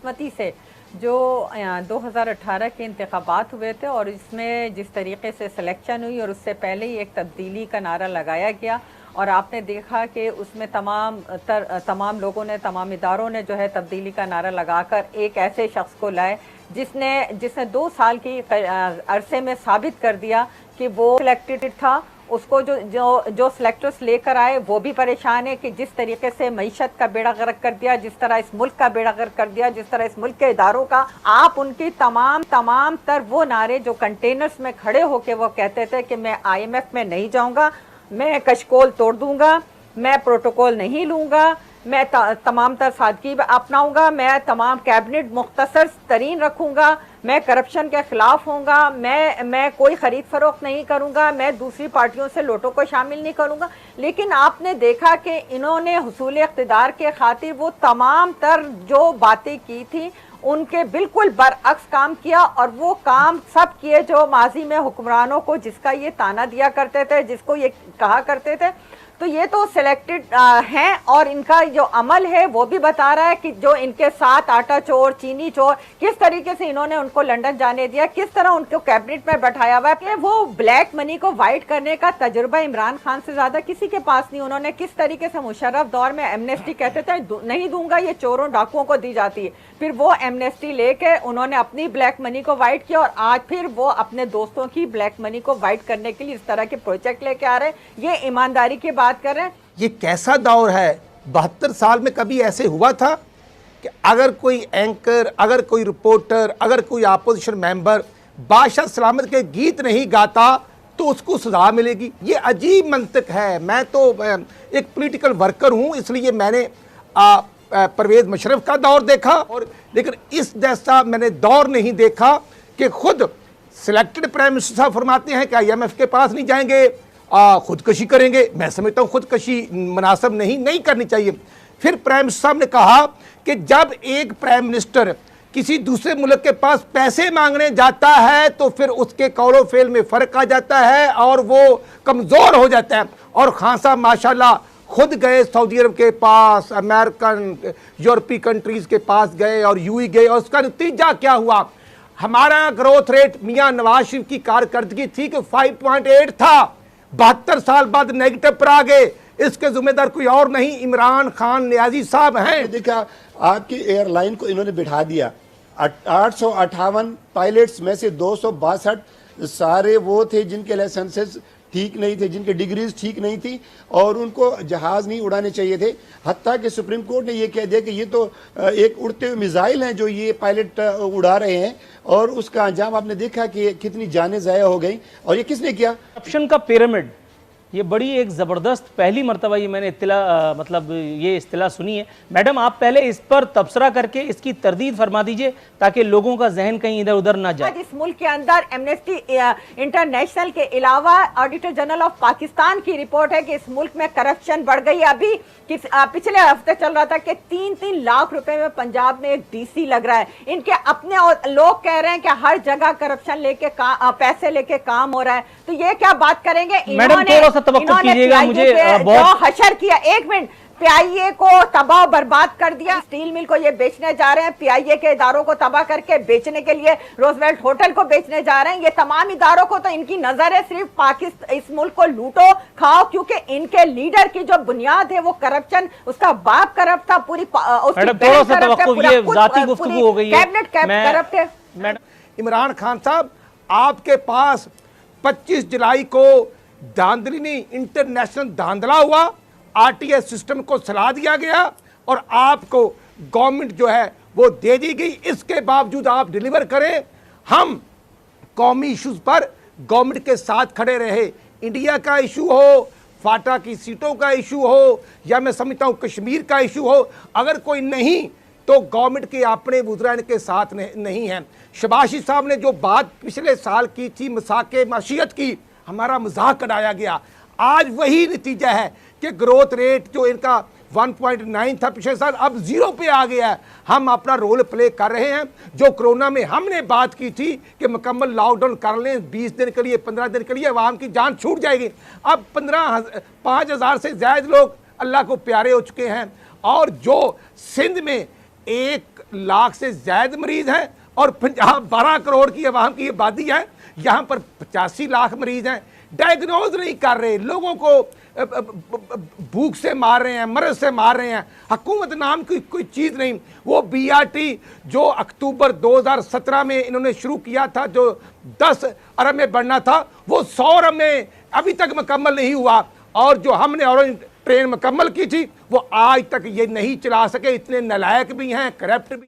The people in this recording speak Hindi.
मती से जो 2018 के इंतखाबात हुए थे और इसमें जिस तरीके से सिलेक्शन हुई और उससे पहले ही एक तब्दीली का नारा लगाया गया और आपने देखा कि उसमें तमाम लोगों ने, तमाम इदारों ने जो है तब्दीली का नारा लगाकर एक ऐसे शख्स को लाए जिसने 2 साल की अरसे में साबित कर दिया कि वो सिलेक्टेड था। उसको जो सिलेक्टर्स लेकर आए वो भी परेशान है कि जिस तरीके से मईशत का बेड़ा गर्क कर दिया, जिस तरह इस मुल्क का बेड़ा गर्क कर दिया, जिस तरह इस मुल्क के इदारों का, आप उनकी तमाम तर वो नारे जो कंटेनर्स में खड़े होके वो कहते थे कि मैं IMF में नहीं जाऊंगा, मैं कशकोल तोड़ दूंगा, मैं प्रोटोकॉल नहीं लूंगा, मैं तमाम तर सादगी अपनाऊंगा, मैं तमाम कैबिनेट मुख्तसर तरीन रखूंगा, मैं करप्शन के खिलाफ होऊंगा, मैं कोई खरीद फरोख्त नहीं करूंगा, मैं दूसरी पार्टियों से लोटों को शामिल नहीं करूंगा। लेकिन आपने देखा कि इन्होंने हुसूल इख्तिदार के खातिर वो तमाम तर जो बातें की थी उनके बिल्कुल बरअक्स काम किया और वो काम सब किए जो माजी में हुक्मरानों को जिसका ये ताना दिया करते थे, जिसको ये कहा करते थे। तो ये तो सिलेक्टेड हैं और इनका जो अमल है वो भी बता रहा है कि जो इनके साथ आटा चोर, चीनी चोर, किस तरीके से इन्होंने उनको लंदन जाने दिया, किस तरह उनको कैबिनेट में बैठाया हुआ है। वो ब्लैक मनी को वाइट करने का तजुर्बा इमरान खान से ज्यादा किसी के पास नहीं। उन्होंने किस तरीके से मुशर्रफ दौर में एमनेस्टी कहते थे नहीं दूंगा, ये चोरों डाकुओं को दी जाती है, फिर वो एमनेस्टी लेके उन्होंने अपनी ब्लैक मनी को वाइट किया और आज फिर वो अपने दोस्तों की ब्लैक मनी को वाइट करने के लिए इस तरह के प्रोजेक्ट लेके आ रहे हैं। ये ईमानदारी की बात कर रहे हैं। ये कैसा दौर है? 72 साल में कभी ऐसे हुआ था कि अगर कोई एंकर, अगर कोई रिपोर्टर, अगर कोई अपोजिशन मेंबर बादशाह सलामत के गीत नहीं गाता तो उसको सजा मिलेगी? ये अजीब मंतक है। मैं तो एक पॉलिटिकल वर्कर हूं, इसलिए मैंने परवेज मुशर्रफ का दौर देखा और लेकिन इस जैसा मैंने दौर नहीं देखा कि खुद सिलेक्टेड प्राइम मिनिस्टर साहब फरमाते हैं कि IMF के पास नहीं जाएंगे, खुदकशी करेंगे। मैं समझता हूँ खुदकशी मुनासिब नहीं करनी चाहिए। फिर प्राइम मिनिस्टर साहब ने कहा कि जब एक प्राइम मिनिस्टर किसी दूसरे मुल्क के पास पैसे मांगने जाता है तो फिर उसके कौलो फेल में फ़र्क आ जाता है और वो कमज़ोर हो जाता है। और खान साहब माशाल्लाह खुद गए सऊदी अरब के पास, अमेरिकन, यूरोपीय कंट्रीज़ के पास गए और UAE गए और उसका नतीजा क्या हुआ? हमारा ग्रोथ रेट मियाँ नवाज शरीफ की कारकर्दगी थी कि 5.8 था, 72 साल बाद नेगेटिव पर आ गए। इसके जिम्मेदार कोई और नहीं, इमरान खान नियाजी साहब हैं। देखा, आपकी एयरलाइन को इन्होंने बिठा दिया। 858 पायलट्स में से 262 सारे वो थे जिनके लाइसेंसेस ठीक नहीं थे, जिनके डिग्रीज ठीक नहीं थी और उनको जहाज नहीं उड़ाने चाहिए थे। हत्ता कि सुप्रीम कोर्ट ने ये कह दिया कि ये तो एक उड़ते हुए मिसाइल हैं जो ये पायलट उड़ा रहे हैं और उसका अंजाम आपने देखा कि कितनी जानें ज़ाया हो गई। और ये किसने किया? करप्शन का पिरामिड, ये बड़ी एक ज़बरदस्त पहली मरतबा ये मैंने ये इस्तिलाह सुनी है। मैडम आप पहले इस पर तबसरा करके इसकी तरदीद फरमा दीजिए ताकि लोगों का जहन कहीं इधर उधर ना जाए। इस मुल्क के अंदर एमनेस्टी इंटरनेशनल के अलावा ऑडिटर जनरल ऑफ पाकिस्तान की रिपोर्ट है कि इस मुल्क में करप्शन बढ़ गई है। अभी पिछले हफ्ते चल रहा था कि 3-3 लाख रुपए में पंजाब में एक DC लग रहा है। इनके अपने लोग कह रहे हैं कि हर जगह करप्शन लेके पैसे लेके काम हो रहा है। तो ये क्या बात करेंगे? मैडम थोड़ा सा तवक्कुफ कीजिएगा, मुझे बहुत हशर किया। 1 मिनट, PIA को तबाह बर्बाद कर दिया, स्टील मिल को ये बेचने जा रहे हैं, PIA के इदारों को तबाह करके बेचने के लिए रोजवेल्ट होटल को बेचने जा रहे हैं। ये तमाम इदारों को तो इनकी नजर है सिर्फ पाकिस्तान, इस मुल्क को लूटो खाओ, क्योंकि इनके लीडर की जो बुनियाद है वो करप्शन, उसका बाप करप्ट था, पूरी कैबिनेट करप्ट है। इमरान खान साहब, आपके पास 25 जुलाई को धांधली नहीं, इंटरनेशनल धांधला हुआ, RTS सिस्टम को सलाह दिया गया और आपको गवर्नमेंट जो है वो दे दी गई। इसके बावजूद आप डिलीवर करें। हम कौमी इश्यूज पर गवर्नमेंट के साथ खड़े रहे। इंडिया का इशू हो, फाटा की सीटों का इशू हो, या मैं समझता हूँ कश्मीर का इशू हो, अगर कोई नहीं तो गवर्नमेंट के अपने वज़राइन के साथ नहीं है। शबाशी साहब ने जो बात पिछले साल की थी मसाके माशियत की, हमारा मजाक उड़ाया गया। आज वही नतीजा है कि ग्रोथ रेट जो इनका 1.9 था पिछले साल, अब 0 पे आ गया है। हम अपना रोल प्ले कर रहे हैं। जो कोरोना में हमने बात की थी कि मुकम्मल लॉकडाउन कर लें 20 दिन के लिए, 15 दिन के लिए, अवाम की जान छूट जाएगी। अब 5,000 से ज़्यादा लोग अल्लाह को प्यारे हो चुके हैं। और जो सिंध में 1 लाख से ज्यादा मरीज हैं और 12 करोड़ की वहां की आबादी है, यहाँ पर 85 लाख मरीज हैं। डायग्नोज नहीं कर रहे, लोगों को भूख से मार रहे हैं, मर्ज से मार रहे हैं। हुकूमत नाम की कोई चीज़ नहीं। वो BRT जो अक्टूबर 2017 में इन्होंने शुरू किया था, जो 10 अरब में बढ़ना था, वो 100 अरब में अभी तक मुकम्मल नहीं हुआ। और जो हमने ऑरेंज ट्रेन मुकम्मल की थी वो आज तक ये नहीं चला सके। इतने नालायक भी हैं, करप्ट भी।